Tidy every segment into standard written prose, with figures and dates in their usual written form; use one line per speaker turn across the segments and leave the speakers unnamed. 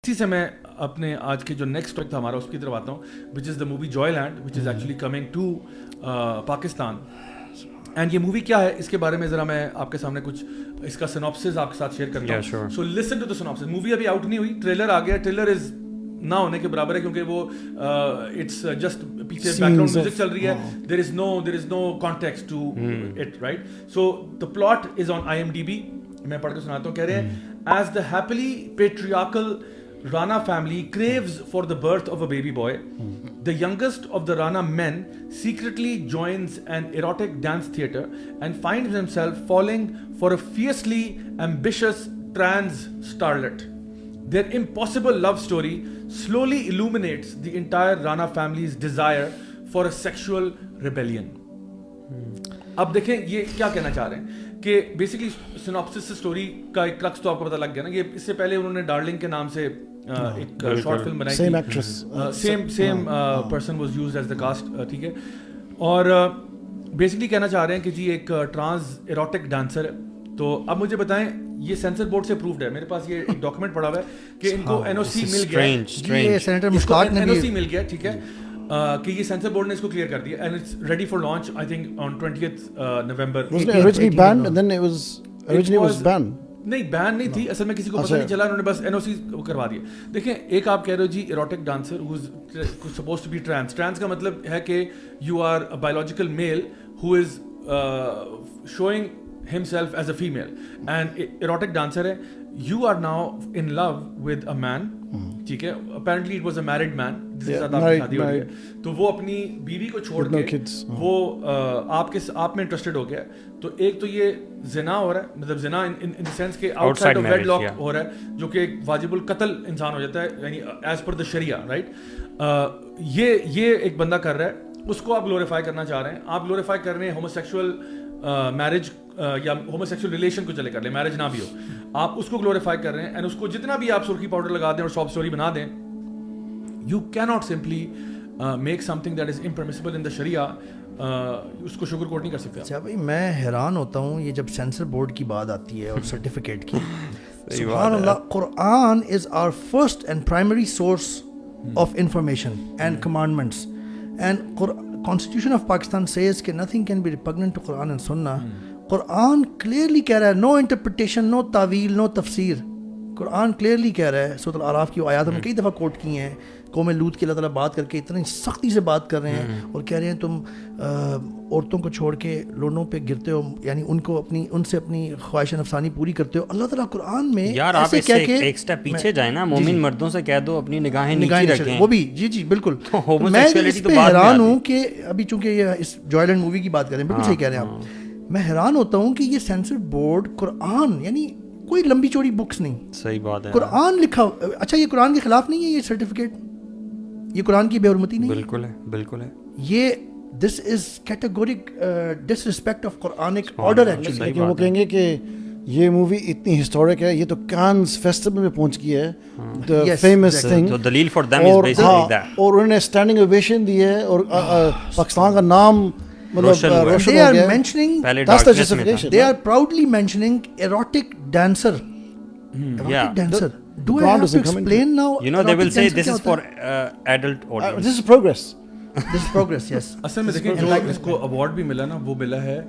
اسی سے میں اپنے آج کے جو نیکسٹ ٹاپک تھا ہمارا اس کی طرف آتا ہوں, which is the movie Joyland, which is actually coming to Pakistan. And یہ مووی کیا ہے اس کے بارے میں ذرا میں آپ کے سامنے کچھ اس کا سنopsis آپ کے ساتھ شیئر کرتا ہوں. سو لسن ٹو دا سنopsis. مووی ابھی آؤٹ نہیں ہوئی, ٹریلر آ گیا. ٹریلر از نہ ہونے کے برابر ہے کیونکہ وہ اٹس جسٹ پیچھے بیک گراؤنڈ میوزک چل رہی ہے. There is no context to it, right. So the plot is on IMDb. میں پڑھ کے سناتا ہوں. کہہ رہے ہیں as the happily patriarchal Rana family craves for the birth of a baby boy, the youngest of the Rana men secretly joins an erotic dance theatre and finds himself falling for a fiercely ambitious trans starlet. Their impossible love story slowly illuminates the entire Rana family's desire for a sexual rebellion. اب دیکھیں یہ کیا کہنا چاہ رہے ہیں کہ basically سنopsis سے اسٹوری کا ایک کرکس تو آپ کو پتہ لگ گیا نا. یہ اس سے پہلے انہوں نے ڈارلنگ کے نام سے ایک شارٹ فلم بنائی تھی, same person was used as the cost, ٹھیک ہے. اور بیسکلی کہنا چاہ رہے ہیں کہ جی ایک ٹرانس ایروٹک ڈانسر ہے. تو اب مجھے بتائیں یہ سینسر بورڈ سے اپرووڈ ہے, میرے پاس یہ ایک ڈاکومنٹ پڑا ہوا ہے کہ ان کو NOC مل گیا, NOC مل گیا, ٹھیک ہے, کہ یہ سینسر بورڈ نے اس کو کلیئر کر دیا and it's ready for launch I think on 20th November. نہیں بین نہیں تھی اصل میں, کسی کو پتہ نہیں چلا, انہوں نے بس NOC کروا دیا. دیکھیں ایک آپ کہہ رہے ہو جی ایروٹک ڈانسر ہو is supposed to be trans. Trans کا مطلب ہے کہ you are a biological male ہو is showing himself as a female, and erotic dancer ہے. You are now in love with a man, ٹھیک ہے. Apparently it was a married man, جس کے ساتھ آپ کی شادی ہو رہی ہے. تو وہ اپنی بیوی کو چھوڑ کے وہ آپ میں انٹرسٹڈ ہو گیا. تو ایک تو یہ زنا ہو رہا ہے, مطلب زنا ان دا سینس کہ outside of wedlock ہو رہا ہے, جو کہ ایک واجب القتل انسان ہو جاتا ہے, یعنی ایز پر دا شریعہ, رائٹ. یہ ایک بندہ کر رہا ہے, اس کو آپ گلوریفائی کرنا چاہ رہے ہیں. آپ گلوریفائی کر رہے ہیں ہوموسیکشول میرج یا ہوموسیکشول ریلیشن کو چلے کر لیں, میرج نہ بھی ہو, آپ اس کو گلوریفائی کر رہے ہیں. اینڈ اس کو جتنا بھی آپ سرخی پاؤڈر لگا دیں اور ساپ اسٹوری بنا دیں, you can not simply make something that is impermissible in the sharia. اس کو شوگر کوٹ نہیں کر سکتے.
اچھا بھائی, میں حیران ہوتا ہوں یہ جب سینسر بورڈ کی بات آتی ہے اور سرٹیفکیٹ کی. سبحان اللہ, Quran is our first and primary source of information and commandments, and Constitution of Pakistan says کہ nothing can be repugnant to Quran and Sunnah. Quran clearly کہہ رہا ہے no interpretation, no تعویل, no تفسیر. قرآن clearly کہہ رہا ہے. سورۃ الاعراف کی آیات ہم نے کئی دفعہ کوٹ کی ہیں. قوم لوط کی اللہ تعالیٰ بات کر کے اتنی سختی سے بات کر رہے ہیں اور کہہ رہے ہیں تم عورتوں کو چھوڑ کے لوگوں پہ گرتے ہو, یعنی ان سے اپنی خواہش نفسانی پوری کرتے ہو. اللہ تعالیٰ قرآن میں
یار آپ ایک سٹیپ پیچھے جائیں نا, مومن مردوں سے کہہ دو اپنی نگاہیں نیچی رکھیں.
وہ بھی جی بالکل. میں اس پہ حیران ہوں کہ ابھی چونکہ یہ اس جوائے لینڈ مووی کی بات کر رہے ہیں, بالکل صحیح کہہ رہے ہیں آپ. میں حیران ہوتا ہوں کہ یہ سینسر بورڈ قرآن, یعنی کوئی لمبی چوڑی بکس نہیں,
صحیح بات ہے,
قرآن لکھا. اچھا یہ قرآن کے خلاف نہیں ہے یہ سرٹیفکیٹ, یہ قرآن کی بے حرمتی نہیں.
بالکل ہے, بالکل ہے.
یہ this is categoric disrespect of Quranic order actually.
وہ کہیں گے کہ یہ مووی اتنی ہسٹورک ہے, یہ تو کانز فیسٹیول میں پہنچ گئی ہے, the famous thing.
تو دلیل for them is basically that.
اور انہوں نے اسٹینڈنگ اویشن دی ہے اور پاکستان کا نام
روشن ہو گیا. They are mentioning,
that's the justification.
they are proudly mentioning erotic dancer. Erotic dancer. Do I have to explain now?
You know they will say this is for adult audience.
This is progress.
This is progress, yes.
اصل میں دیکھیں جو اس کو award بھی ملا نا, وہ ملا ہے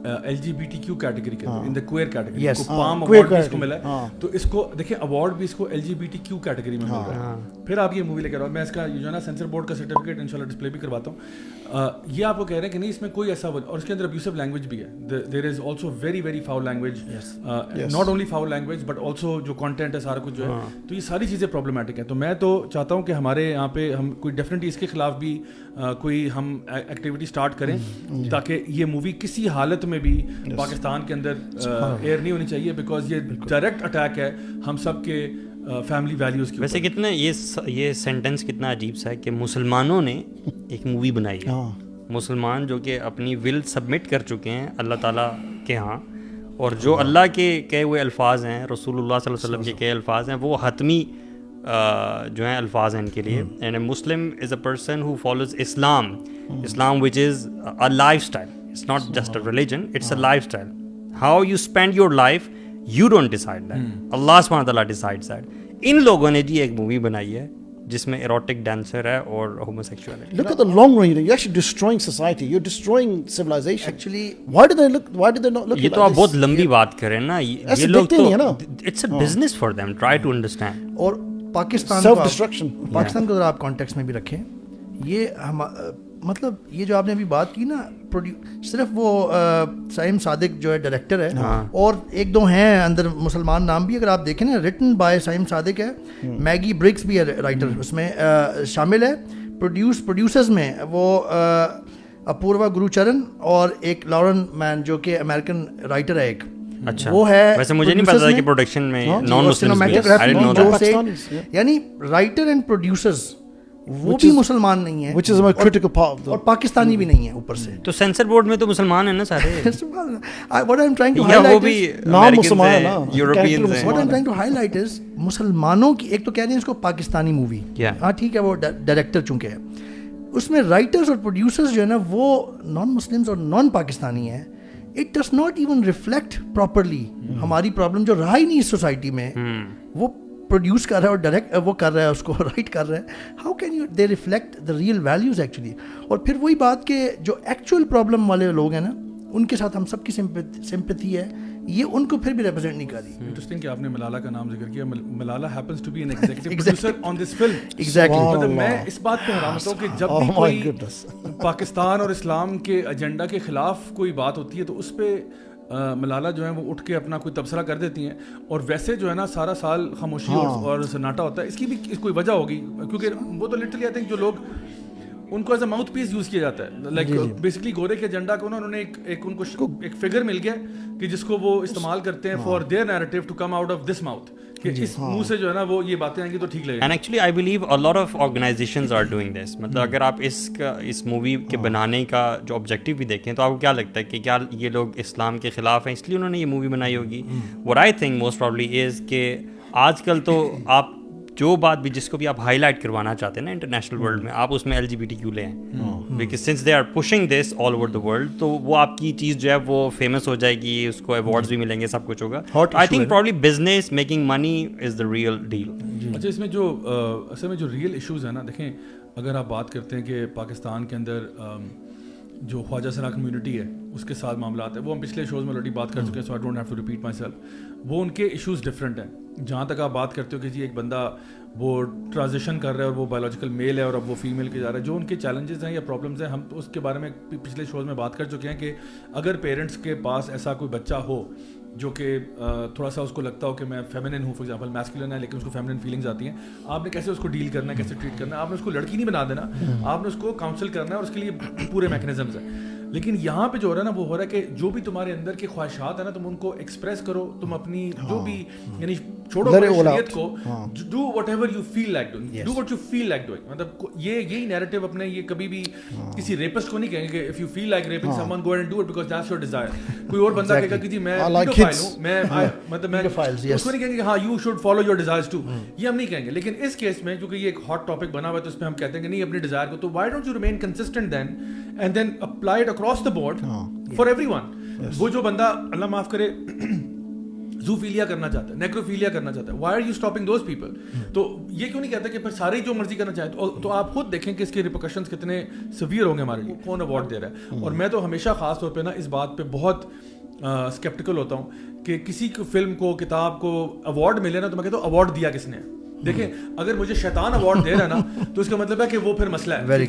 LGBTQ کیٹیگری کے اندر, ان دا کوئر کیٹیگری. اس کو پام اوارڈ بھی اس کو ملا ہے. تو اس کو دیکھیں اوارڈ بھی اس کو LGBTQ کیٹیگری میں مل رہا ہے. پھر آپ یہ مووی لے کر آؤ, میں اس کا جو ہے نا سینسر بورڈ کا سرٹیفکیٹ انشاءاللہ ڈسپلے بھی کرواتا ہوں. یہ آپ کو کہہ رہے ہیں کہ نہیں اس میں کوئی ایسا, اور اس کے اندر ابیوسو لینگویج بھی ہے. There is also very very foul language, not only foul language but also جو کانٹینٹ ہے سارا کچھ جو ہے. تو یہ ساری چیزیں پرابلمٹک ہیں. تو میں تو چاہتا ہوں کہ ہمارے یہاں پہ ہم کوئی ڈیفینیٹلی اس کے خلاف بھی کوئی ہم ایکٹیویٹی اسٹارٹ کریں, تاکہ یہ مووی کسی حالت میں بھی پاکستان کے اندر ایئر نہیں ہونی چاہیے, بیکاز یہ ڈائریکٹ اٹیک ہے ہم سب کے فیملی ویلیوز کی.
ویسے کتنا یہ سینٹینس کتنا عجیب سا ہے کہ مسلمانوں نے ایک مووی بنائی ہے, مسلمان جو کہ اپنی ول سبمٹ کر چکے ہیں اللہ تعالیٰ کے ہاں, اور جو اللہ کے کہے ہوئے الفاظ ہیں, رسول اللہ صلی اللہ علیہ وسلم کے کہے الفاظ ہیں, وہ حتمی جو ہیں الفاظ ہیں ان کے لیے. And a Muslim is a person who follows Islam which is a life style. It's not just a religion, it's a lifestyle. How you spend your life, you don't decide that. Allah subhanahu wa ta'ala decides that. ان لوگوں نے جی ایک movie بنائی ہے جس میں erotic dancer ہے اور ہوموسیکشوئل ہے.
Look at the long run. You're actually destroying society. You're destroying civilization.
Actually,
why do they not look
یہ
at
تو آپ
this?
بہت لمبی بات کریں نا,
ایسے
یہ لوگ
دیکھتے
تو
نہیں ہیں نا.
It's a business for them, try to understand.
اور پاکستان
Self destruction.
پاکستان کو اگر آپ کانٹیکس میں بھی رکھیں, یہ مطلب یہ جو آپ نے ابھی بات کی نا, صرف وہ سائم صادق جو ہے ڈائریکٹر ہے, اور ایک دو ہیں اندر مسلمان نام بھی, اگر آپ دیکھیں نا, ریٹن بائی سائم صادق ہے, میگی برگس بھی ہے رائٹر اس میں شامل ہے. پروڈیوسرز میں وہ اپوروا گرو چرن اور ایک لارن مین جو کہ امریکن رائٹر ہے ایک.
اچھا,
وہ ہے
ویسے مجھے نہیں پتا تھا کہ پروڈکشن میں نان مسلمز,
یعنی رائٹر اینڈ پروڈیوسرز وہ بھی مسلمان نہیں ہیں,
Which is a critical part.
اور پاکستانی بھی نہیں ہیں اوپر سے.
تو سینسر بورڈ میں تو مسلمان ہیں نا سارے,
What I'm trying to
یا وہ
highlight
بھی
is
non-مسلمان
امریکنز
ہیں
ہیں,
نا.
یورپینز ہیں.
What I'm trying to highlight is مسلمانوں کی, ایک تو کہہ رہے ہیں اس کو پاکستانی مووی, ہاں ٹھیک ہے وہ ڈائریکٹر چونکہ ہے, اس میں رائٹرز اور پروڈیوسرز جو ہے نا وہ نان مسلمز اور نان پاکستانی ہیں. It does not even reflect properly ہماری پرابلم جو رہا ہی نہیں اس سوسائٹی میں. وہ پروڈیوس کر رہا ہے اور ڈائریکٹ وہ کر رہا ہے, اس کو رائٹ کر رہا ہے. How can you they reflect the real values actually. اور پھر وہی بات کہ جو ایکچوئل پرابلم والے لوگ ہیں نا, ان کے ساتھ ہم سب کی سمپتھی ہے, یہ ان کو پھر بھی ریپرزینٹ نہیں کر رہی.
انٹرسٹنگ کہ آپ نے ملالہ کا نام ذکر کیا. Malala happens to be an executive producer on this film.
Exactly.
مطلب میں اس بات پہ حیران ہوتا ہوں کہ جب بھی کوئی پاکستان اور اسلام کے ایجنڈا کے خلاف کوئی بات ہوتی ہے تو اس پہ ملالہ جو ہے وہ اٹھ کے اپنا کوئی تبصرہ کر دیتی ہیں, اور ویسے جو ہے نا سارا سال خاموشی اور سناٹا ہوتا ہے. اس کی بھی کوئی وجہ ہوگی, کیونکہ وہ تو لٹرلی آئی تھنک جو لوگ ان کو as a mouthpiece use کیا جاتا ہے, لائک بیسکلی گورے کے ایجنڈا کو انہوں نے ایک ان کو ایک فگر مل گیا کہ جس کو وہ استعمال کرتے ہیں for their narrative to come out of this mouth, کہ اس منہ سے جو ہے نا وہ یہ باتیں آئیں گی تو ٹھیک لگے گا.
And actually I believe a lot of organisations are doing this. مطلب اگر آپ اس مووی کے بنانے کا جو آبجیکٹیو بھی دیکھیں تو آپ کو کیا لگتا ہے کہ کیا یہ لوگ اسلام کے خلاف ہیں اس لیے انہوں نے یہ مووی بنائی ہوگی؟ what I think most probably is کہ آج کل تو آپ جو بات بھی جس کو بھی آپ ہائی لائٹ کروانا چاہتے ہیں نا انٹرنیشنل ورلڈ میں, آپ اس میں LGBTQ لے ہیں, because since they are pushing this all over the world, تو وہ آپ کی چیز جو ہے وہ فیمس ہو جائے گی, اس کو ایوارڈز بھی ملیں گے, سب کچھ ہوگا. I think probably business making money is the real deal.
اچھا, اس میں جو اصل میں جو ریئل ایشوز ہیں نا, دیکھیں اگر آپ بات کرتے ہیں کہ پاکستان کے اندر جو خواجہ سرا کمیونٹی ہے اس کے ساتھ معاملات ہیں, وہ ہم پچھلے شوز میں آلریڈی بات کر چکے ہیں, so I don't have to repeat myself. وہ ان کے ایشوز ڈفرینٹ ہیں. جہاں تک آپ بات کرتے ہو کہ جی ایک بندہ وہ ٹرانزیشن کر رہا ہے اور وہ بایولوجیکل میل ہے اور اب وہ فیمیل کے جا رہا ہے, جو ان کے چیلنجز ہیں یا پرابلمز ہیں, ہم تو اس کے بارے میں پچھلے شوز میں بات کر چکے ہیں کہ اگر پیرنٹس کے پاس ایسا کوئی بچہ ہو جو کہ تھوڑا سا اس کو لگتا ہو کہ میں فیمنن ہوں, فار ایگزامپل میسکولن ہے لیکن اس کو فیمنن فیلنگز آتی ہیں, آپ نے کیسے اس کو ڈیل کرنا ہے, کیسے ٹریٹ کرنا ہے. آپ نے اس کو لڑکی نہیں بنا دینا, آپ نے اس کو کاؤنسل کرنا ہے اور اس کے لیے پورے میکنزمز ہیں. لیکن یہاں پہ جو ہو رہا ہے نا وہ ہو رہا ہے کہ جو بھی تمہارے اندر کے خواہشات ہیں نا تم ان کو ایکسپریس کرو, تم اپنی جو بھی یعنی چھوڑو شریعت کو, do whatever you feel like doing, do what you feel like doing. مطلب یہی نیریٹو اپنے, یہ کبھی بھی کسی ریپسٹ کو نہیں کہیں گے کہ if you feel like raping someone go and do it because that's your desire. کوئی اور بندہ کہے گا کہ جی میں پیڈوفائل ہوں, میں مطلب میں اس کو نہیں کہیں گے کہ ہاں you should follow your desires too, یہ ہم نہیں کہیں گے. لیکن اس کیس میں کیونکہ یہ ایک ہاٹ ٹاپک بنا ہوا ہے تو اس میں ہم کہتے ہیں کہ نہیں اپنی ڈیزائر کو, تو why don't you remain consistent then and then apply it across the board for everyone. وہ جو بندہ اللہ معاف کرے زوفیلیا کرنا چاہتا ہے, نیکروفیلیا کرنا چاہتا ہے, why are you stopping those people? تو یہ کیوں نہیں کہتا کہ پھر سارے جو مرضی کرنا چاہیں, تو آپ خود دیکھیں کہ اس کے ریپرکشنز کتنے سیویئر ہوں گے ہمارے لیے, کون ایوارڈ دے رہا ہے. اور میں تو ہمیشہ خاص طور پہ نا اس بات پہ بہت اسکیپٹیکل ہوتا ہوں کہ کسی کو فلم کو کتاب کو ایوارڈ ملے نا تو میں کہتا ہوں ایوارڈ دیا کس نے. دیکھیں اگر مجھے شیطان ایوارڈ دے رہا ہے نا تو اس کا مطلب ہے کہ وہ پھر مسئلہ ہے.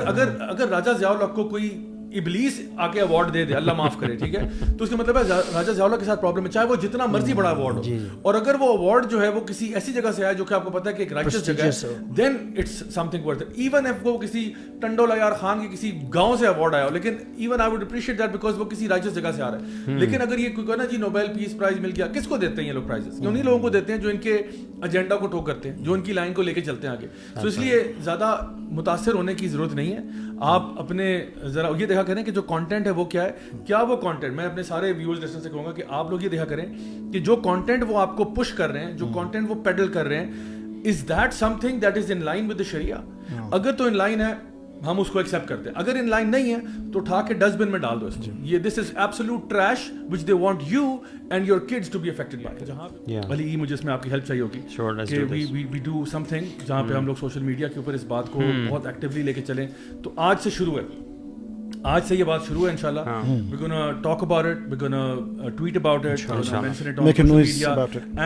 اگر راجہ ضیاء الحق کو کوئی ابلیس آ کے ایوارڈ دے دے, اللہ معاف کرے, ٹھیک ہے, تو اس کا مطلب ہے راجہ ضیاء الحق کے ساتھ پرابلم ہے, چاہے وہ جتنا مرضی بڑا ایوارڈ ہو. اور اگر وہ ایوارڈ جو ہے وہ کسی ایسی جگہ سے آئے جو کہ آپ کو پتا ہے کہ ایک رائچس جگہ ہے, then it's something worth it. Even if وہ کسی ٹنڈو لیار خان کے کسی گاؤں سے ایوارڈ آیا ہو, لیکن even I would appreciate that because وہ کسی رائچس جگہ سے آ رہا ہے. لیکن اگر یہ کوئی کہنا جی نوبیل پیس پرائز مل گیا, کس کو دیتے ہیں یہ لوگ پرائزز؟ انہیں لوگوں کو دیتے ہیں جو ان کے ایجنڈا کو ٹوک کرتے ہیں, جو ان کی لائن کو لے کے چلتے ہیں آگے. تو اس لیے زیادہ متاثر ہونے کی ضرورت نہیں ہے. آپ اپنے ذرا یہ دیکھا کریں کہ جو کانٹینٹ ہے وہ کیا ہے, کیا وہ کانٹینٹ, میں اپنے سارے ویورز لسنر سے کہوں گا کہ آپ لوگ یہ دیکھا کریں کہ جو کانٹینٹ وہ آپ کو پش کر رہے ہیں, جو کانٹینٹ وہ پیڈل کر رہے ہیں, is that something that is in line with the sharia? اگر تو ان لائن ہے ہم اس کو ایکسیپٹ کرتے ہیں. اگر ان لائن نہیں ہے تو اٹھا کے ڈسٹ بن میں ڈال دو اس کو. یہ this is absolute trash which they want you and your kids to be affected by. جہاں علی مجھے اس میں آپ کی ہیلپ چاہیے ہوگی کہ وی ڈو سم تھنگ جہاں پہ ہم لوگ سوشل میڈیا کے اوپر اس بات کو بہت ایکٹیولی لے کے چلیں. تو آج سے شروع ہے, آج سے یہ بات شروع ہے انشاءاللہ. we're gonna talk about it, we're gonna tweet about it, mention it on social media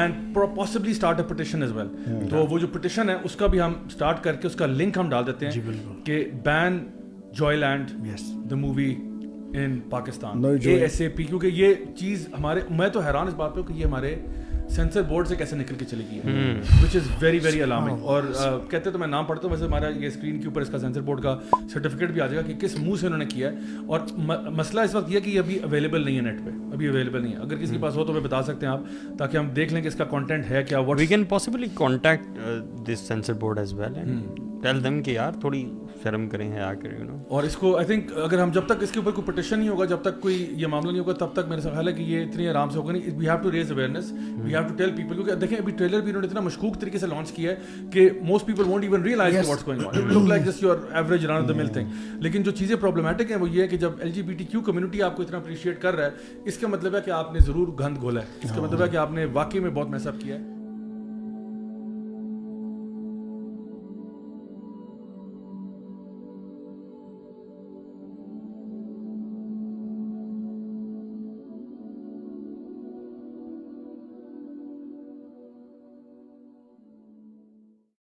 and possibly start a petition as well. تو وہ جو petition ہے اس کا بھی ہم start کر کے اس کا link ہم ڈال دیتے ہیں کہ ban Joyland the movie in Pakistan, ASAP. کیونکہ یہ چیز ہمارے, میں تو حیران اس بات پہ کہ یہ ہمارے سینسر بورڈ سے کیسے نکل کے چلی گئی ہے, وچ از ویری ویری الارمنگ. اور کہتے تو میں نام پڑھتا ہوں, ویسے ہمارا یہ اسکرین کے اوپر اس کا سینسر بورڈ کا سرٹیفکیٹ بھی آ جائے گا کہ کس منہ سے انہوں نے کیا ہے. اور مسئلہ اس وقت یہ کہ یہ ابھی اویلیبل نہیں ہے نیٹ پہ, ابھی اویلیبل نہیں ہے. اگر کسی کے پاس ہو تو وہ بتا سکتے ہیں آپ, تاکہ ہم دیکھ لیں کہ اس کا کانٹینٹ ہے کیا.
We can possibly contact this censor board as well and tell them کہ یار تھوڑی شرم کریں, حیا کریں, یو نو. اور
اس کو آئی تھنک اگر ہم جب تک اس کے اوپر کوئی پٹیشن نہیں ہوگا, جب تک کوئی یہ معاملہ نہیں ہوگا, تب تک میرے خیال ہے کہ یہ اتنی آرام سے ہوگا نہیں. We have to raise awareness, we have to tell people. کیونکہ دیکھیں ابھی ٹریلر بھی انہوں نے اتنا مشکوک طریقے سے لانچ کیا ہے کہ most people won't even realise what's going on. It look like just your average run of the mill thing. لیکن جو چیزیں پرابلمٹک ہیں وہ یہ ہے کہ جب LGBTQ کمیونٹی آپ کو اتنا اپریشیٹ کر رہا ہے, اس کا مطلب ہے کہ آپ نے ضرور گند گھولا ہے, اس کا مطلب ہے کہ آپ نے واقعی میں بہت میس اپ کیا ہے.